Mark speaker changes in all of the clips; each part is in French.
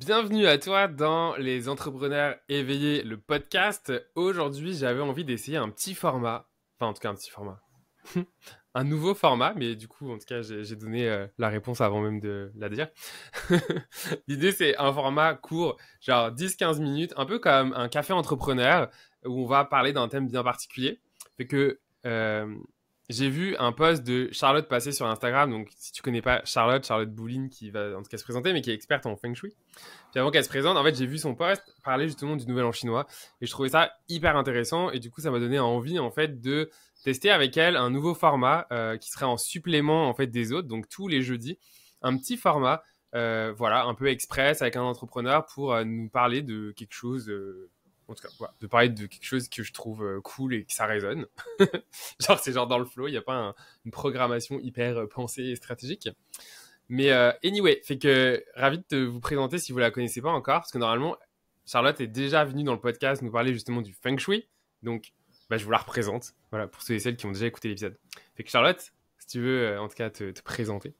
Speaker 1: Bienvenue à toi dans Les Entrepreneurs Éveillés, le podcast. Aujourd'hui, j'avais envie d'essayer un petit format. Enfin, en tout cas, un petit format. Un nouveau format, mais du coup, en tout cas, j'ai donné la réponse avant même de la dire. L'idée, c'est un format court, genre 10-15 minutes, un peu comme un café entrepreneur, où on va parler d'un thème bien particulier. Fait que j'ai vu un post de Charlotte passer sur Instagram. Donc, si tu connais pas Charlotte Bouline, qui va en tout cas se présenter, mais qui est experte en Feng Shui. Puis avant qu'elle se présente, en fait, j'ai vu son post parler justement du Nouvel An chinois et je trouvais ça hyper intéressant et du coup, ça m'a donné envie en fait de tester avec elle un nouveau format qui serait en supplément en fait des autres, donc tous les jeudis, un petit format, voilà, un peu express avec un entrepreneur pour nous parler de quelque chose. En tout cas, voilà, de parler de quelque chose que je trouve cool et que ça résonne. Genre, c'est genre dans le flow, il n'y a pas une programmation hyper pensée et stratégique. Mais anyway, fait que ravi de vous présenter si vous la connaissez pas encore, parce que normalement, Charlotte est déjà venue dans le podcast nous parler justement du Feng Shui. Donc, je vous la représente, voilà, pour ceux et celles qui ont déjà écouté l'épisode. Fait que Charlotte, si tu veux en tout cas te présenter.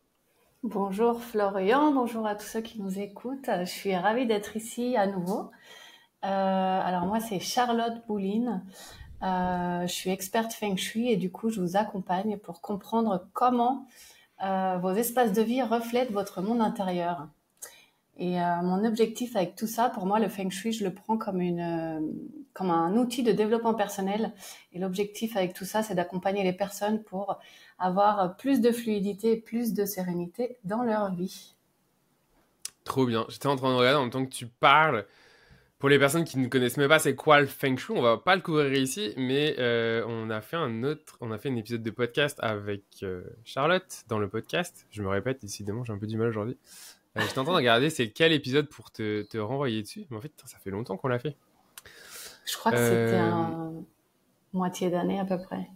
Speaker 2: Bonjour Florian, bonjour à tous ceux qui nous écoutent. Je suis ravie d'être ici à nouveau. Alors moi c'est Charlotte Bouline. Je suis experte Feng Shui et du coup je vous accompagne pour comprendre comment vos espaces de vie reflètent votre monde intérieur. Et mon objectif avec tout ça, pour moi, le Feng Shui, je le prends comme un outil de développement personnel. Et l'objectif avec tout ça, c'est d'accompagner les personnes pour avoir plus de fluidité et plus de sérénité dans leur vie.
Speaker 1: Trop bien. J'étais en train de regarder en même temps que tu parles. Pour les personnes qui ne connaissent même pas c'est quoi le Feng Shui, on va pas le couvrir ici, mais on a fait un épisode de podcast avec Charlotte dans le podcast. Je me répète, décidément, j'ai un peu du mal aujourd'hui. J'étais en train de regarder c'est quel épisode pour te renvoyer dessus. Mais en fait, ça fait longtemps qu'on l'a fait.
Speaker 2: Je crois que c'était moitié d'année à peu près.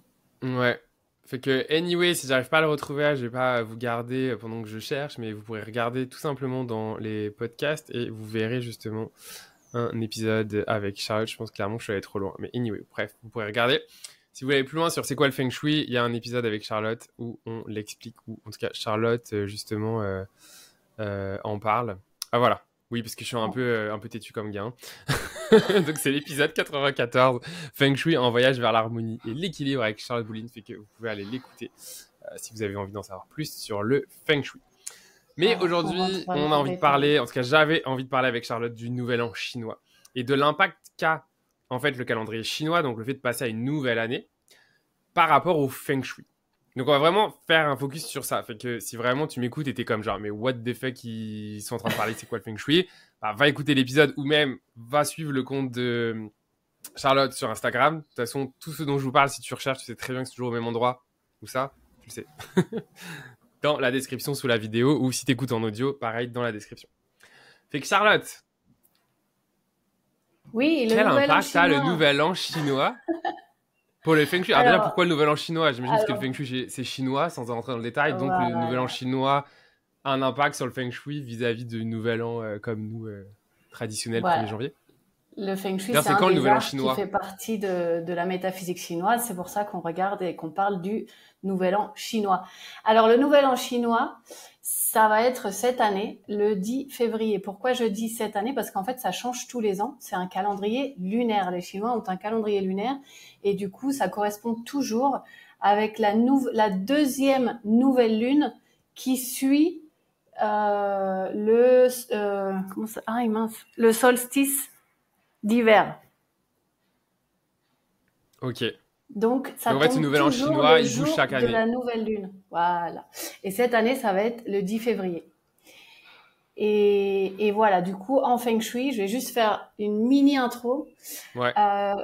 Speaker 1: Ouais. Fait que, anyway, si j'arrive pas à le retrouver, je vais pas vous garder pendant que je cherche, mais vous pourrez regarder tout simplement dans les podcasts et vous verrez justement un épisode avec Charlotte. Je pense clairement que je suis allé trop loin. Mais anyway, bref, vous pourrez regarder. Si vous voulez aller plus loin sur c'est quoi le Feng Shui, il y a un épisode avec Charlotte où on l'explique, ou en tout cas Charlotte justement en parle. Ah voilà, oui parce que je suis un peu têtu comme gars. Donc c'est l'épisode 94, Feng Shui en voyage vers l'harmonie et l'équilibre avec Charlotte Bouline, fait que vous pouvez aller l'écouter si vous avez envie d'en savoir plus sur le Feng Shui. Mais aujourd'hui, on a envie de parler, en tout cas j'avais envie de parler avec Charlotte du Nouvel An chinois et de l'impact qu'a en fait le calendrier chinois, donc le fait de passer à une nouvelle année par rapport au Feng Shui. Donc on va vraiment faire un focus sur ça. Fait que si vraiment tu m'écoutes et t'es comme genre mais what the fuck ils sont en train de parler c'est quoi le Feng Shui, va écouter l'épisode ou même va suivre le compte de Charlotte sur Instagram. De toute façon tout ce dont je vous parle, si tu recherches, tu sais très bien que c'est toujours au même endroit. Où ça, tu le sais. Dans la description sous la vidéo, ou si t'écoutes en audio, pareil dans la description. Fait que Charlotte,
Speaker 2: oui,
Speaker 1: quel impact a le Nouvel An chinois pour le Feng Shui? Alors déjà, pourquoi le Nouvel An chinois? J'imagine que le Feng Shui, c'est chinois, sans rentrer dans le détail. Donc, le Nouvel An chinois a un impact sur le Feng Shui vis-à-vis du Nouvel An comme nous, traditionnel, 1er janvier.
Speaker 2: Le Feng Shui, c'est un des arts qui fait partie de la métaphysique chinoise. C'est pour ça qu'on regarde et qu'on parle du Nouvel An chinois. Alors, le Nouvel An chinois, ça va être cette année, le 10 février. Pourquoi je dis cette année? Parce qu'en fait, ça change tous les ans. C'est un calendrier lunaire. Les Chinois ont un calendrier lunaire et du coup, ça correspond toujours avec la deuxième nouvelle lune qui suit le solstice d'hiver.
Speaker 1: Ok.
Speaker 2: Donc, ça tombe
Speaker 1: le Nouvel An chinois, il bouge chaque année.
Speaker 2: De la nouvelle lune. Voilà. Et cette année, ça va être le 10 février. Et voilà, du coup, en Feng Shui, je vais juste faire une mini intro.
Speaker 1: Ouais.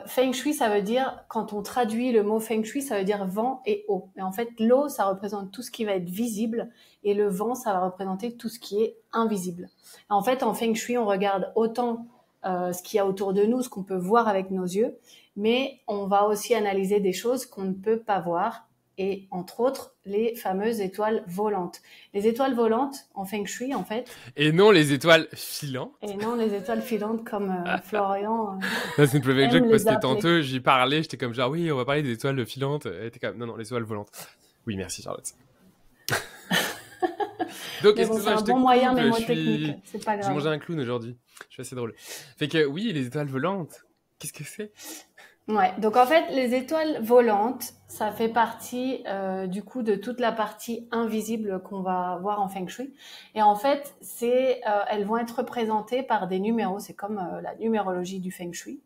Speaker 2: Feng Shui, ça veut dire, quand on traduit le mot Feng Shui, ça veut dire vent et eau. Et en fait, l'eau, ça représente tout ce qui va être visible et le vent, ça va représenter tout ce qui est invisible. Et en fait, en Feng Shui, on regarde autant ce qu'il y a autour de nous, ce qu'on peut voir avec nos yeux, mais on va aussi analyser des choses qu'on ne peut pas voir. Et entre autres, les fameuses étoiles volantes. Les étoiles volantes, en Feng Shui, en fait.
Speaker 1: Et non les étoiles filantes.
Speaker 2: Et non les étoiles filantes comme Florian.
Speaker 1: C'est une private joke parce que tantôt, j'y parlais, j'étais comme genre, oui, on va parler des étoiles filantes. Et t'es comme, non, les étoiles volantes. Oui, merci Charlotte. Donc,
Speaker 2: Mais bon, c'est
Speaker 1: excuse-moi,
Speaker 2: un
Speaker 1: je te
Speaker 2: bon moyen
Speaker 1: coupe.
Speaker 2: mémotechnique. C'est pas
Speaker 1: J'ai
Speaker 2: grave.
Speaker 1: mangé un clown aujourd'hui. Je suis assez drôle. Fait que oui, les étoiles volantes. Qu'est-ce que c'est?
Speaker 2: Ouais, donc en fait, les étoiles volantes, ça fait partie du coup de toute la partie invisible qu'on va voir en Feng Shui. Et en fait, elles vont être représentées par des numéros. C'est comme la numérologie du Feng Shui.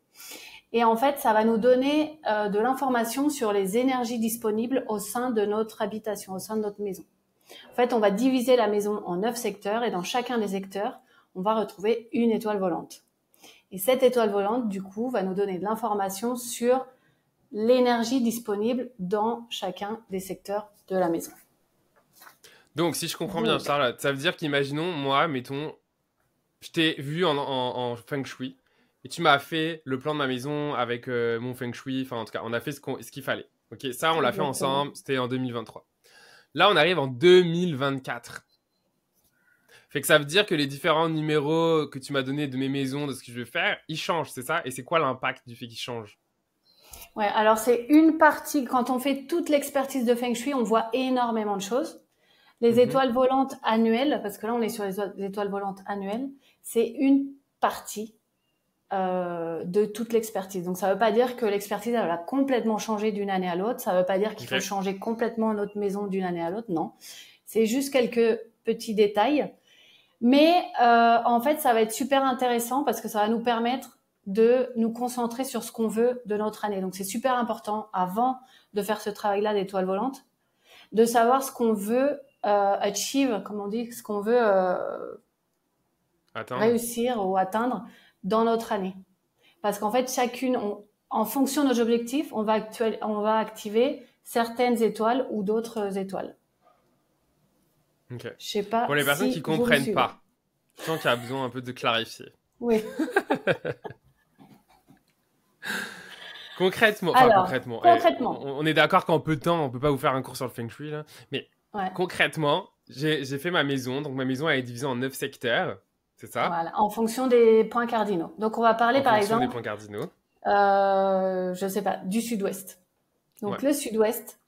Speaker 2: Et en fait, ça va nous donner de l'information sur les énergies disponibles au sein de notre habitation, au sein de notre maison. En fait, on va diviser la maison en 9 secteurs et dans chacun des secteurs, on va retrouver une étoile volante. Et cette étoile volante, du coup, va nous donner de l'information sur l'énergie disponible dans chacun des secteurs de la maison.
Speaker 1: Donc, si je comprends bien,
Speaker 2: Donc,
Speaker 1: Charlotte, ça veut dire qu'imaginons, moi, mettons, je t'ai vu en Feng Shui et tu m'as fait le plan de ma maison avec mon Feng Shui. Enfin, en tout cas, on a fait ce qu'il fallait. Ok, ça, on l'a fait
Speaker 2: exactement.
Speaker 1: ensemble. C'était en 2023. Là, on arrive en 2024. Fait que ça veut dire que les différents numéros que tu m'as donnés de mes maisons, de ce que je veux faire, ils changent, c'est ça? Et c'est quoi l'impact du fait qu'ils changent?
Speaker 2: Ouais, alors c'est une partie, quand on fait toute l'expertise de Feng Shui, on voit énormément de choses. Les
Speaker 1: Mhm.
Speaker 2: étoiles volantes annuelles, parce que là on est sur les étoiles volantes annuelles, c'est une partie de toute l'expertise. Donc ça veut pas dire que l'expertise elle va complètement changer d'une année à l'autre, ça veut pas dire qu'il faut
Speaker 1: Ok.
Speaker 2: changer complètement notre maison d'une année à l'autre, non. C'est juste quelques petits détails. Mais en fait, ça va être super intéressant parce que ça va nous permettre de nous concentrer sur ce qu'on veut de notre année. Donc c'est super important avant de faire ce travail-là d'étoile volante, de savoir ce qu'on veut achieve, comme on dit, ce qu'on veut
Speaker 1: Attendre.
Speaker 2: réussir ou atteindre dans notre année. Parce qu'en fait, en fonction de nos objectifs, on va activer certaines étoiles ou d'autres étoiles.
Speaker 1: Ok.
Speaker 2: Je sais pas
Speaker 1: Pour les personnes qui
Speaker 2: si vous me
Speaker 1: comprennent
Speaker 2: suivez.
Speaker 1: pas, je sens qu'il y a besoin un peu de clarifier.
Speaker 2: Oui.
Speaker 1: Concrètement, enfin
Speaker 2: Alors,
Speaker 1: concrètement,
Speaker 2: concrètement,
Speaker 1: on est d'accord qu'en peu de temps, on peut pas vous faire un cours sur le Feng Shui là, mais
Speaker 2: ouais.
Speaker 1: concrètement, j'ai fait ma maison, donc ma maison elle est divisée en 9 secteurs, c'est ça?
Speaker 2: Voilà, en fonction des points cardinaux. Donc, on va parler,
Speaker 1: En
Speaker 2: par
Speaker 1: fonction des
Speaker 2: exemple,
Speaker 1: points cardinaux.
Speaker 2: je sais pas, du sud-ouest.
Speaker 1: Ouais.
Speaker 2: Donc, le sud-ouest,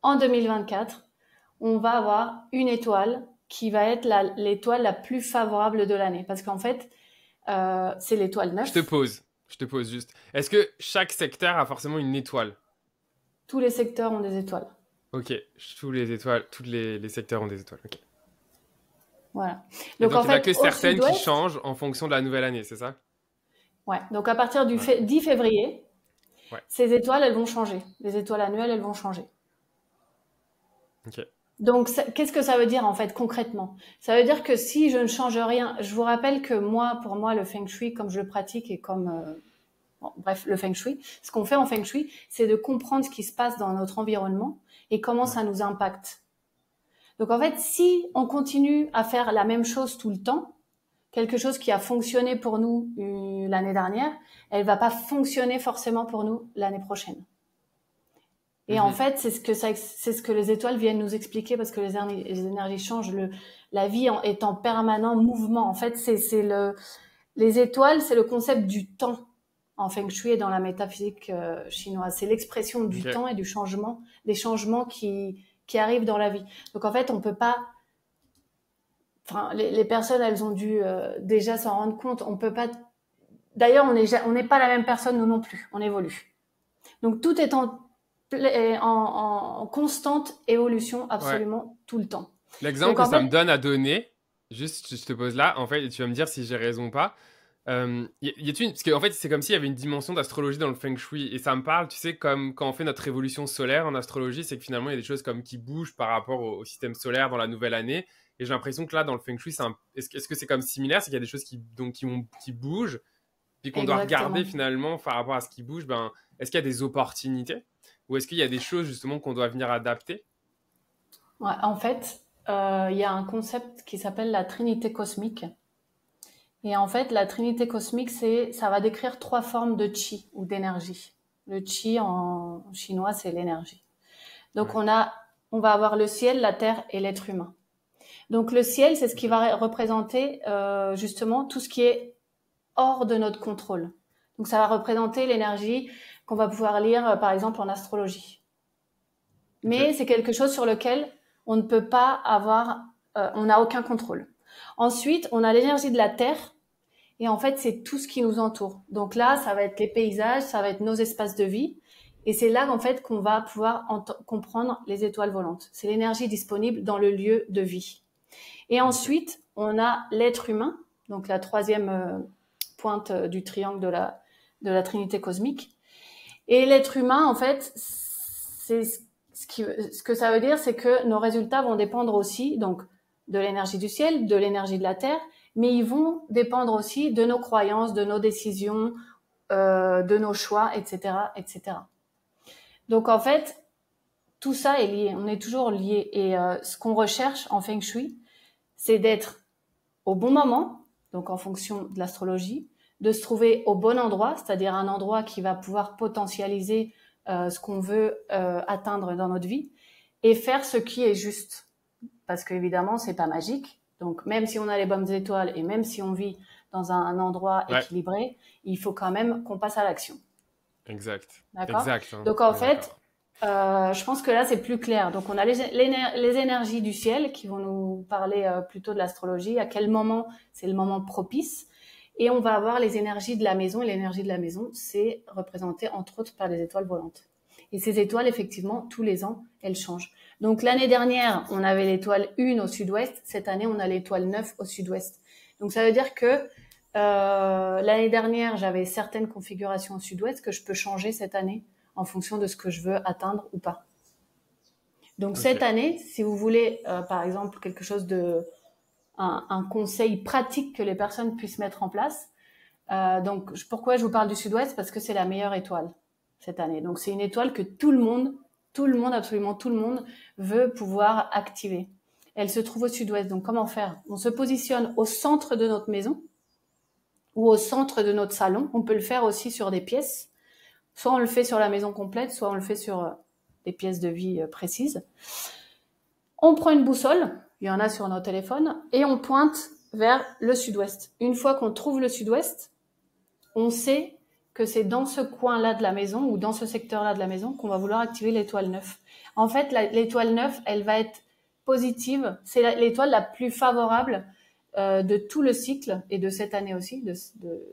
Speaker 2: en 2024, on va avoir une étoile qui va être l'étoile la plus favorable de l'année. Parce qu'en fait, c'est l'étoile
Speaker 1: Je te
Speaker 2: 9.
Speaker 1: pose, je te pose juste. Est-ce que chaque secteur a forcément une étoile?
Speaker 2: Tous les secteurs ont des étoiles.
Speaker 1: Ok, tous les étoiles, tous les secteurs ont des étoiles. Ok.
Speaker 2: Voilà.
Speaker 1: Et
Speaker 2: Donc,
Speaker 1: donc
Speaker 2: en
Speaker 1: il n'y en a
Speaker 2: fait,
Speaker 1: que
Speaker 2: au
Speaker 1: certaines qui
Speaker 2: sud-ouest,
Speaker 1: changent en fonction de la nouvelle année, c'est ça?
Speaker 2: ouais. Donc, à partir du
Speaker 1: Ouais.
Speaker 2: 10 février,
Speaker 1: Ouais.
Speaker 2: ces étoiles, elles vont changer. Les étoiles annuelles, elles vont changer.
Speaker 1: Ok.
Speaker 2: Donc, qu'est-ce que ça veut dire en fait concrètement? Ça veut dire que si je ne change rien, je vous rappelle que moi, pour moi, le Feng Shui, comme je le pratique et comme, bon, bref, le Feng Shui, ce qu'on fait en Feng Shui, c'est de comprendre ce qui se passe dans notre environnement et comment ça nous impacte. Donc, en fait, si on continue à faire la même chose tout le temps, quelque chose qui a fonctionné pour nous l'année dernière, elle va pas fonctionner forcément pour nous l'année prochaine. Et en
Speaker 1: Mhm.
Speaker 2: fait, c'est ce que les étoiles viennent nous expliquer parce que les énergies changent. La vie est en permanent mouvement. En fait, les étoiles, c'est le concept du temps en Feng Shui et dans la métaphysique chinoise. C'est l'expression du
Speaker 1: Ok.
Speaker 2: temps et des changements qui arrivent dans la vie. Donc en fait, on peut pas. Enfin, les personnes, elles ont dû déjà s'en rendre compte. On peut pas. D'ailleurs, on n'est pas la même personne nous non plus. On évolue. Donc tout est en constante évolution
Speaker 1: Ouais.
Speaker 2: absolument tout le temps.
Speaker 1: L'exemple
Speaker 2: Donc
Speaker 1: que
Speaker 2: en
Speaker 1: ça
Speaker 2: fait,
Speaker 1: me donne à donner, juste je te pose là, en fait, et tu vas me dire si j'ai raison ou pas. Parce qu'en fait, c'est comme s'il y avait une dimension d'astrologie dans le Feng Shui. Et ça me parle, tu sais, comme quand on fait notre révolution solaire en astrologie, c'est que finalement, il y a des choses comme qui bougent par rapport au système solaire dans la nouvelle année. Et j'ai l'impression que là, dans le Feng Shui, est-ce que c'est comme similaire? C'est qu'il y a des choses qui bougent, puis qu'on doit regarder
Speaker 2: exactement.
Speaker 1: finalement par rapport à ce qui bouge. Ben, est-ce qu'il y a des opportunités? Ou est-ce qu'il y a des choses justement qu'on doit venir adapter?
Speaker 2: Ouais, en fait, il y a un concept qui s'appelle la trinité cosmique. Et en fait, la trinité cosmique, ça va décrire 3 formes de chi ou d'énergie. Le chi en chinois, c'est l'énergie. Donc
Speaker 1: Ouais.
Speaker 2: on va avoir le ciel, la terre et l'être humain. Donc le ciel, c'est ce qui
Speaker 1: Ok.
Speaker 2: va représenter justement tout ce qui est hors de notre contrôle. Donc ça va représenter l'énergie qu'on va pouvoir lire par exemple en astrologie.
Speaker 1: Ok.
Speaker 2: Mais c'est quelque chose sur lequel on ne peut pas avoir on n'a aucun contrôle. Ensuite, on a l'énergie de la Terre. Et en fait, c'est tout ce qui nous entoure. Donc là, ça va être les paysages, ça va être nos espaces de vie. Et c'est là, en fait, qu'on va pouvoir comprendre les étoiles volantes. C'est l'énergie disponible dans le lieu de vie. Et ensuite, on a l'être humain, donc la troisième pointe du triangle de la Trinité cosmique. Et l'être humain, en fait, c'est ce que ça veut dire, c'est que nos résultats vont dépendre aussi, donc, de l'énergie du ciel, de l'énergie de la terre, mais ils vont dépendre aussi de nos croyances, de nos décisions, de nos choix, etc., etc. Donc, en fait, tout ça est lié. On est toujours lié. Et ce qu'on recherche en Feng Shui, c'est d'être au bon moment, donc en fonction de l'astrologie, de se trouver au bon endroit, c'est-à-dire un endroit qui va pouvoir potentialiser ce qu'on veut atteindre dans notre vie, et faire ce qui est juste. Parce qu'évidemment, c'est pas magique. Donc, même si on a les bonnes étoiles et même si on vit dans un endroit équilibré, il faut quand même qu'on passe à l'action.
Speaker 1: Exact.
Speaker 2: D'accord.
Speaker 1: Exact, hein.
Speaker 2: Donc, en fait, je pense que là, c'est plus clair. Donc, on a les énergies du ciel qui vont nous parler plutôt de l'astrologie, à quel moment c'est le moment propice. Et on va avoir les énergies de la maison. Et l'énergie de la maison, c'est représenté entre autres par les étoiles volantes. Et ces étoiles, effectivement, tous les ans, elles changent. Donc, l'année dernière, on avait l'étoile 1 au sud-ouest. Cette année, on a l'étoile 9 au sud-ouest. Donc, ça veut dire que l'année dernière, j'avais certaines configurations au sud-ouest que je peux changer cette année en fonction de ce que je veux atteindre ou pas. Donc, cette année, si vous voulez, par exemple, quelque chose un conseil pratique que les personnes puissent mettre en place. Donc, pourquoi je vous parle du sud-ouest? Parce que c'est la meilleure étoile cette année. Donc, c'est une étoile que tout le monde, absolument tout le monde veut pouvoir activer. Elle se trouve au sud-ouest. Donc, comment faire? On se positionne au centre de notre maison ou au centre de notre salon. On peut le faire aussi sur des pièces. Soit on le fait sur la maison complète, soit on le fait sur des pièces de vie précises. On prend une boussole, il y en a sur nos téléphones, et on pointe vers le sud-ouest. Une fois qu'on trouve le sud-ouest, on sait que c'est dans ce coin-là de la maison ou dans ce secteur-là de la maison qu'on va vouloir activer l'étoile 9. En fait, l'étoile 9, elle va être positive. C'est l'étoile la plus favorable de tout le cycle et de cette année aussi, de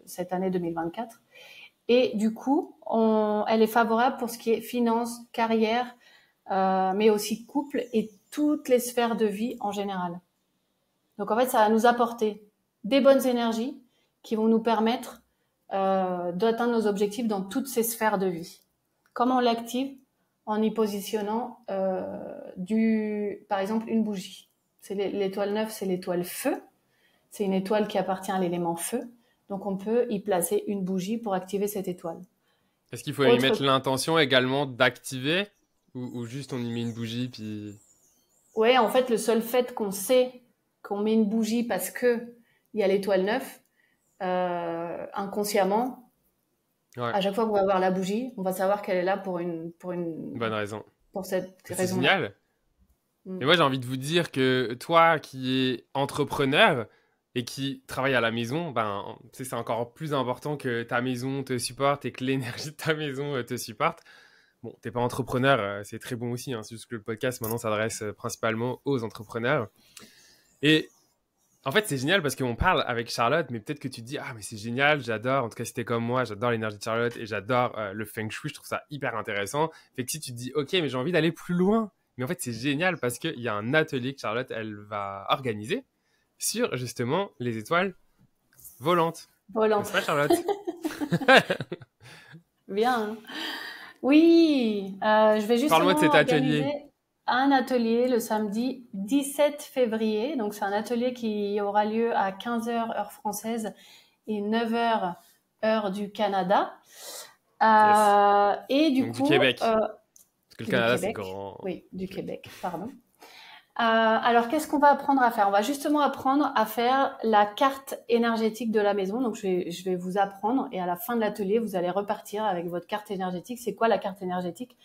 Speaker 2: cette année 2024. Et du coup, elle est favorable pour ce qui est finance, carrière, mais aussi couple et toutes les sphères de vie en général. Donc en fait, ça va nous apporter des bonnes énergies qui vont nous permettre d'atteindre nos objectifs dans toutes ces sphères de vie. Comment on l'active? En y positionnant par exemple une bougie. C'est l'étoile 9, c'est l'étoile feu. C'est une étoile qui appartient à l'élément feu. Donc on peut y placer une bougie pour activer cette étoile.
Speaker 1: Est-ce qu'il faut y mettre l'intention également d'activer ou juste on y met une bougie puis...
Speaker 2: Ouais, en fait, le seul fait qu'on sait qu'on met une bougie parce que il y a l'étoile 9, inconsciemment, à chaque fois qu'on va voir la bougie, on va savoir qu'elle est là pour une
Speaker 1: bonne raison.
Speaker 2: Pour cette raison.
Speaker 1: C'est génial. Et moi, j'ai envie de vous dire que toi qui es entrepreneur et qui travaille à la maison, c'est encore plus important que ta maison te supporte et que l'énergie de ta maison te supporte. Bon, t'es pas entrepreneur, c'est très bon aussi, hein, c'est juste que le podcast maintenant s'adresse principalement aux entrepreneurs. Et en fait, c'est génial parce qu'on parle avec Charlotte, mais peut-être que tu te dis « Ah, mais c'est génial, j'adore, en tout cas si t'es comme moi, j'adore l'énergie de Charlotte et j'adore le Feng Shui, je trouve ça hyper intéressant. » Fait que si tu te dis « Ok, mais j'ai envie d'aller plus loin », mais en fait, c'est génial parce qu'il y a un atelier que Charlotte, elle va organiser sur justement les étoiles volantes. N'est-ce pas, Charlotte?
Speaker 2: Bien. Oui, je vais justement
Speaker 1: Parle-moi de cet atelier.
Speaker 2: Un atelier le samedi 17 février. Donc, c'est un atelier qui aura lieu à 15h heure française et 9h heure du Canada.
Speaker 1: Yes.
Speaker 2: Et du
Speaker 1: donc,
Speaker 2: coup...
Speaker 1: du Québec. Parce que le Canada, c'est grand.
Speaker 2: Oui, du Québec, pardon. Alors, qu'est-ce qu'on va apprendre à faire? On va justement apprendre à faire la carte énergétique de la maison. Donc, je vais vous apprendre et à la fin de l'atelier, vous allez repartir avec votre carte énergétique. C'est quoi la carte énergétique?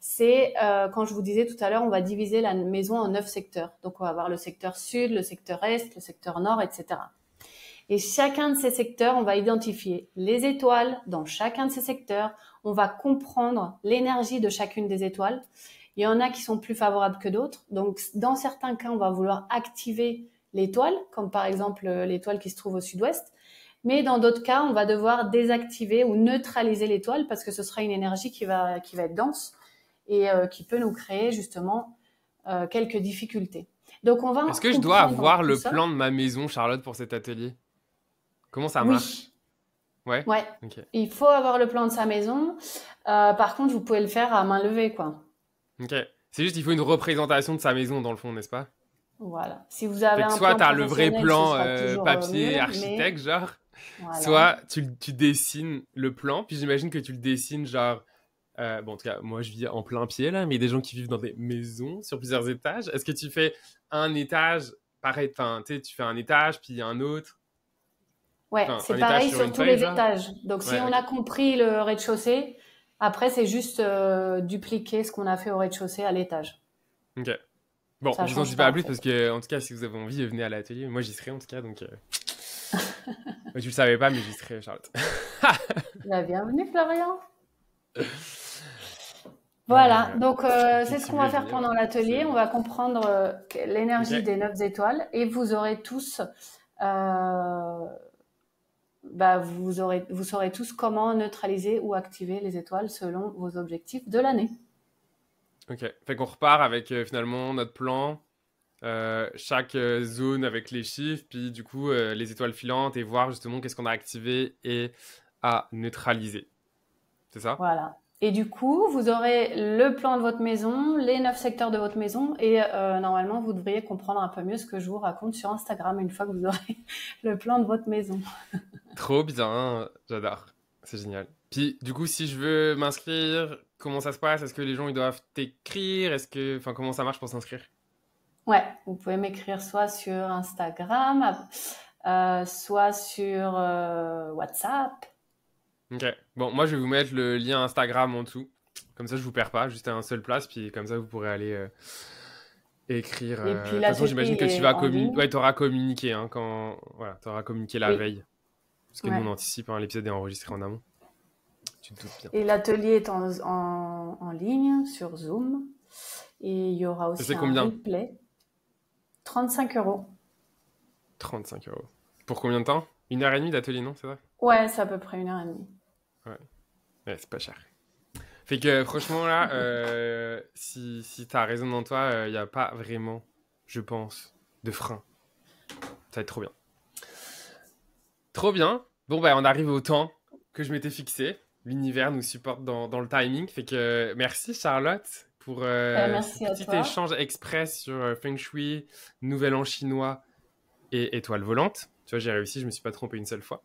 Speaker 2: C'est, quand je vous disais tout à l'heure, on va diviser la maison en 9 secteurs. Donc, on va avoir le secteur sud, le secteur est, le secteur nord, etc. Et chacun de ces secteurs, on va identifier les étoiles dans chacun de ces secteurs. On va comprendre l'énergie de chacune des étoiles. Il y en a qui sont plus favorables que d'autres. Donc, dans certains cas, on va vouloir activer l'étoile, comme par exemple l'étoile qui se trouve au sud-ouest. Mais dans d'autres cas, on va devoir désactiver ou neutraliser l'étoile parce que ce sera une énergie qui va être dense et qui peut nous créer justement quelques difficultés. Donc, on va
Speaker 1: Est-ce que je dois avoir le
Speaker 2: ça.
Speaker 1: plan de ma maison, Charlotte, pour cet atelier? Comment ça marche?
Speaker 2: Ouais.
Speaker 1: Okay.
Speaker 2: Il faut avoir le plan de sa maison. Par contre, vous pouvez le faire à main levée, quoi.
Speaker 1: Ok. C'est juste, il faut une représentation de sa maison, dans le fond, n'est-ce pas?
Speaker 2: Voilà. Si vous avez un
Speaker 1: soit
Speaker 2: plan
Speaker 1: t'as le vrai plan papier,
Speaker 2: mieux,
Speaker 1: architecte, genre.
Speaker 2: Voilà.
Speaker 1: Soit tu dessines le plan, puis j'imagine que tu le dessines, genre... bon, en tout cas, moi, je vis en plein pied, là, mais il y a des gens qui vivent dans des maisons sur plusieurs étages. Est-ce que tu fais un étage, pareil, enfin, tu sais, tu fais un étage, puis un autre?
Speaker 2: Ouais, c'est pareil sur tous les étages. Donc, si on a compris le rez-de-chaussée, après, c'est juste dupliquer ce qu'on a fait au rez-de-chaussée à l'étage.
Speaker 1: Ok. Bon, je vous en dis pas plus parce que, en tout cas, si vous avez envie, venez à l'atelier. Moi, j'y serai, en tout cas, donc... tu le savais pas, mais j'y serai, Charlotte.
Speaker 2: Bienvenue, Florian. Voilà, donc c'est ce qu'on va faire pendant l'atelier. On va comprendre l'énergie des 9 étoiles et vous aurez tous... vous saurez tous comment neutraliser ou activer les étoiles selon vos objectifs de l'année.
Speaker 1: Ok, fait qu'on repart avec finalement notre plan, chaque zone avec les chiffres, puis du coup les étoiles filantes et voir justement qu'est-ce qu'on a activé et à neutraliser. C'est ça?
Speaker 2: Voilà. Et du coup, vous aurez le plan de votre maison, les 9 secteurs de votre maison et normalement, vous devriez comprendre un peu mieux ce que je vous raconte sur Instagram une fois que vous aurez le plan de votre maison.
Speaker 1: Trop bien, j'adore. C'est génial. Puis du coup, si je veux m'inscrire, comment ça se passe? Est-ce que les gens ils doivent t'écrire? Enfin, comment ça marche pour s'inscrire?
Speaker 2: Ouais, vous pouvez m'écrire soit sur Instagram, soit sur WhatsApp.
Speaker 1: Ok. Bon, moi je vais vous mettre le lien Instagram en dessous. Comme ça, je vous perds pas, juste à un seul place, puis comme ça, vous pourrez aller écrire.
Speaker 2: Et puis
Speaker 1: de toute façon, j'imagine que tu vas
Speaker 2: communiquer.
Speaker 1: Ouais, t'auras communiqué hein, quand. Voilà, t'auras communiqué la veille. Parce que nous, on anticipe, hein, l'épisode est enregistré en amont. Tu te doutes bien.
Speaker 2: Et l'atelier est en ligne sur Zoom. Et il y aura aussi un replay. 35 €.
Speaker 1: 35 €. Pour combien de temps? 1h30 d'atelier, non? C'est ça?
Speaker 2: Ouais, c'est à peu près 1h30.
Speaker 1: Ouais, c'est pas cher. Fait que franchement, là, si t'as raison dans toi, il n'y a pas vraiment, je pense, de frein. Ça va être trop bien. Trop bien. Bon, bah, on arrive au temps que je m'étais fixé. L'univers nous supporte dans le timing. Fait que merci, Charlotte, pour ce petit échange express sur Feng Shui, Nouvel An chinois et étoile volante. Tu vois, j'ai réussi, je me suis pas trompé une seule fois.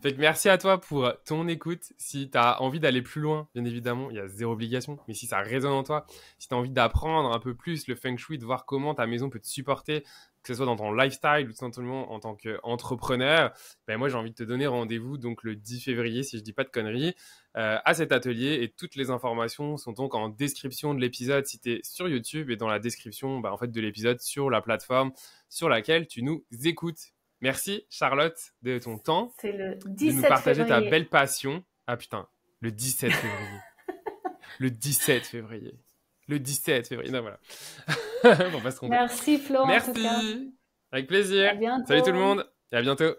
Speaker 1: Fait que merci à toi pour ton écoute. Si tu as envie d'aller plus loin, bien évidemment, il y a zéro obligation, mais si ça résonne en toi, si tu as envie d'apprendre un peu plus le Feng Shui, de voir comment ta maison peut te supporter, que ce soit dans ton lifestyle ou tout simplement en tant qu'entrepreneur, ben moi j'ai envie de te donner rendez-vous donc le 10 février, si je dis pas de conneries, à cet atelier, et toutes les informations sont donc en description de l'épisode si tu es sur YouTube, et dans la description en fait, de l'épisode sur la plateforme sur laquelle tu nous écoutes. Merci Charlotte de ton temps,
Speaker 2: c'est le 17
Speaker 1: de nous partager
Speaker 2: février.
Speaker 1: ta belle passion. Ah putain, le 17 février. Le 17 février. Le 17 février. Non, voilà. Bon,
Speaker 2: Merci Flo.
Speaker 1: Merci.
Speaker 2: En tout cas.
Speaker 1: Avec plaisir.
Speaker 2: À bientôt.
Speaker 1: Salut tout le monde et à bientôt.